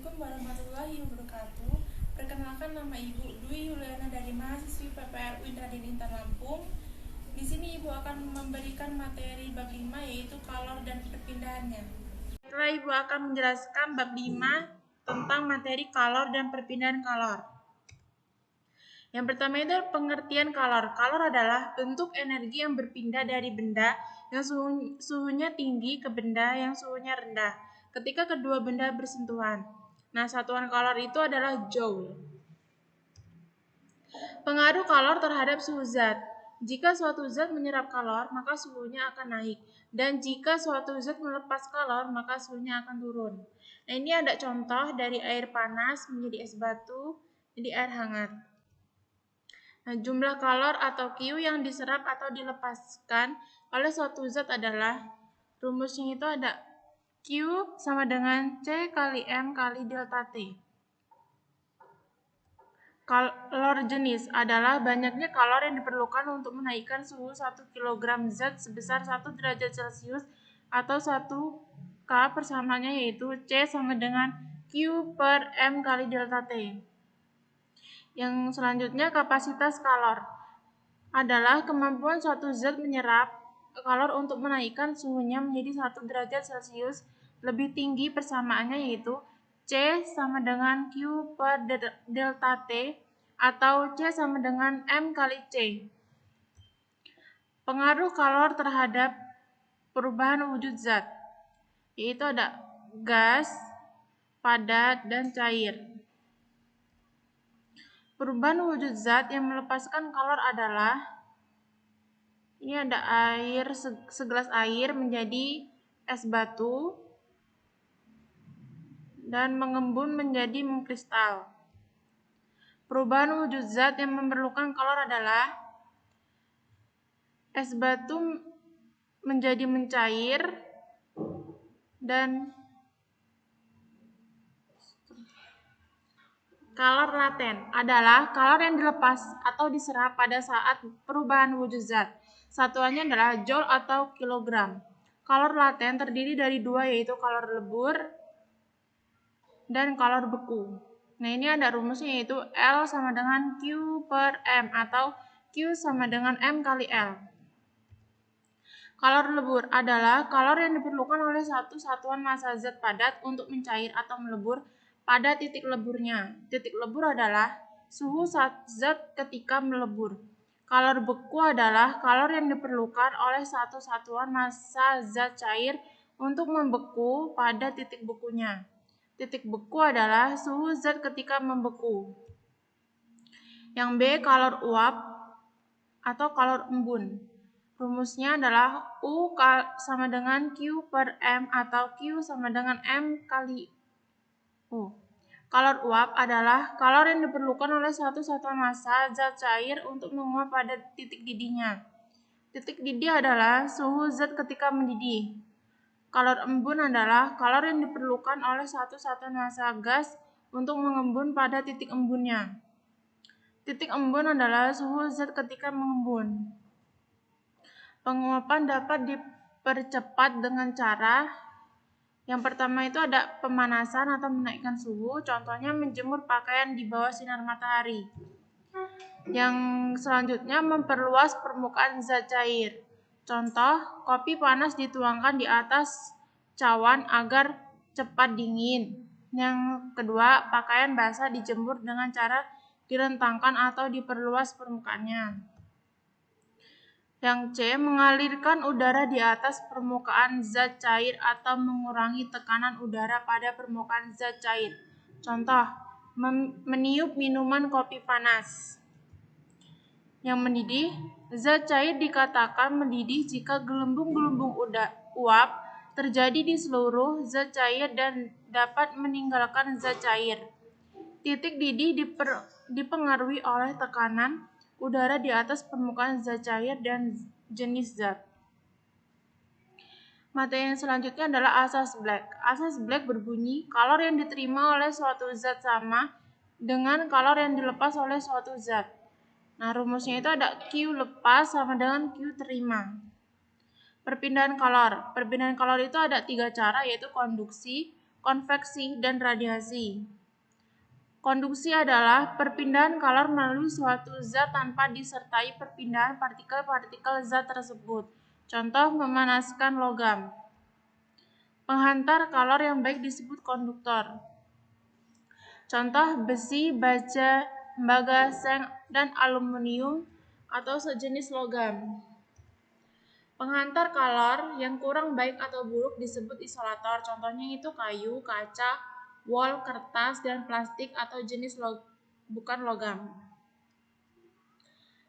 Assalamualaikum warahmatullahi wabarakatuh. Perkenalkan, nama Ibu Dwi Yuliana dari mahasiswi PPRU Radin Intan Lampung. Di sini Ibu akan memberikan materi bab 5 yaitu kalor dan perpindahannya. Setelah Ibu akan menjelaskan bab 5 tentang materi kalor dan perpindahan kalor. Yang pertama itu pengertian kalor. Kalor adalah bentuk energi yang berpindah dari benda yang suhunya tinggi ke benda yang suhunya rendah ketika kedua benda bersentuhan. Nah, satuan kalor itu adalah joule. Pengaruh kalor terhadap suhu zat. Jika suatu zat menyerap kalor, maka suhunya akan naik. Dan jika suatu zat melepas kalor, maka suhunya akan turun. Nah, ini ada contoh dari air panas menjadi es batu, jadi air hangat. Nah, jumlah kalor atau Q yang diserap atau dilepaskan oleh suatu zat adalah, rumusnya itu ada Q sama dengan C kali M kali delta T. Kalor jenis adalah banyaknya kalor yang diperlukan untuk menaikkan suhu 1 kg zat sebesar 1 derajat Celcius atau 1 K persamaannya yaitu C sama dengan Q per M kali delta T. Yang selanjutnya kapasitas kalor adalah kemampuan suatu zat menyerap kalor untuk menaikkan suhunya menjadi 1 derajat Celcius lebih tinggi persamaannya yaitu C sama dengan Q per delta T atau C sama dengan M kali C. Pengaruh kalor terhadap perubahan wujud zat, yaitu ada gas, padat, dan cair. Perubahan wujud zat yang melepaskan kalor adalah, ini ada air, segelas air menjadi es batu dan mengembun menjadi mengkristal. Perubahan wujud zat yang memerlukan kalor adalah es batu menjadi mencair dan kalor laten adalah kalor yang dilepas atau diserap pada saat perubahan wujud zat. Satuannya adalah joule atau kilogram. Kalor laten terdiri dari dua yaitu kalor lebur dan kalor beku. Nah, ini ada rumusnya yaitu L sama dengan Q per M atau Q sama dengan M kali L. Kalor lebur adalah kalor yang diperlukan oleh satu satuan massa zat padat untuk mencair atau melebur pada titik leburnya. Titik lebur adalah suhu zat ketika melebur. Kalor beku adalah kalor yang diperlukan oleh satu satuan massa zat cair untuk membeku pada titik bekunya. Titik beku adalah suhu zat ketika membeku. Yang B, kalor uap atau kalor embun. Rumusnya adalah U sama dengan Q per M atau Q sama dengan M kali U. Kalor uap adalah kalor yang diperlukan oleh satu satuan massa zat cair untuk menguap pada titik didihnya. Titik didih adalah suhu zat ketika mendidih. Kalor embun adalah kalor yang diperlukan oleh satu satuan massa gas untuk mengembun pada titik embunnya. Titik embun adalah suhu zat ketika mengembun. Penguapan dapat dipercepat dengan cara, yang pertama itu ada pemanasan atau menaikkan suhu, contohnya menjemur pakaian di bawah sinar matahari. Yang selanjutnya memperluas permukaan zat cair. Contoh, kopi panas dituangkan di atas cawan agar cepat dingin. Yang kedua, pakaian basah dijemur dengan cara direntangkan atau diperluas permukaannya. Yang C, mengalirkan udara di atas permukaan zat cair atau mengurangi tekanan udara pada permukaan zat cair. Contoh, meniup minuman kopi panas. Yang mendidih, zat cair dikatakan mendidih jika gelembung-gelembung uap terjadi di seluruh zat cair dan dapat meninggalkan zat cair. Titik didih dipengaruhi oleh tekanan udara di atas permukaan zat cair dan jenis zat. Materi yang selanjutnya adalah asas Black. Asas Black berbunyi, kalor yang diterima oleh suatu zat sama dengan kalor yang dilepas oleh suatu zat. Nah, rumusnya itu ada Q lepas sama dengan Q terima. Perpindahan kalor. Perpindahan kalor itu ada 3 cara, yaitu konduksi, konveksi, dan radiasi. Konduksi adalah perpindahan kalor melalui suatu zat tanpa disertai perpindahan partikel-partikel zat tersebut. Contoh, memanaskan logam. Penghantar kalor yang baik disebut konduktor. Contoh, besi, baja, tembaga, seng, dan aluminium atau sejenis logam. Penghantar kalor yang kurang baik atau buruk disebut isolator. Contohnya itu kayu, kaca, wol, kertas, dan plastik atau jenis bukan logam.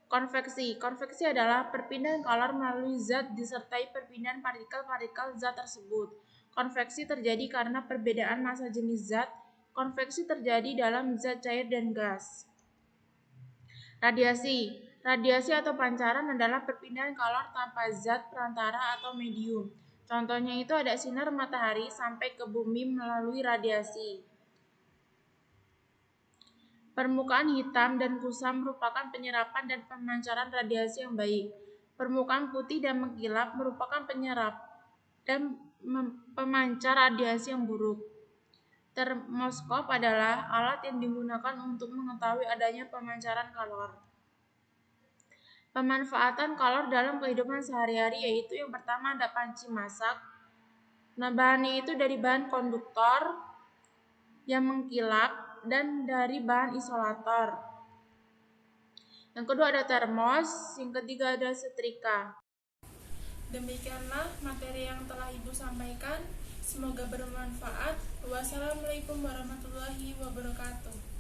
Konveksi. Konveksi adalah perpindahan kalor melalui zat disertai perpindahan partikel-partikel zat tersebut. Konveksi terjadi karena perbedaan massa jenis zat. Konveksi terjadi dalam zat cair dan gas. Radiasi. Radiasi atau pancaran adalah perpindahan kalor tanpa zat, perantara, atau medium. Contohnya itu ada sinar matahari sampai ke bumi melalui radiasi. Permukaan hitam dan kusam merupakan penyerapan dan pemancaran radiasi yang baik. Permukaan putih dan mengkilap merupakan penyerap dan pemancar radiasi yang buruk. Termoskop adalah alat yang digunakan untuk mengetahui adanya pemancaran kalor. Pemanfaatan kalor dalam kehidupan sehari-hari yaitu yang pertama ada panci masak. Nah, bahannya itu dari bahan konduktor yang mengkilap dan dari bahan isolator. Yang kedua ada termos, yang ketiga ada setrika. Demikianlah materi yang telah Ibu sampaikan. Semoga bermanfaat. Wassalamualaikum warahmatullahi wabarakatuh.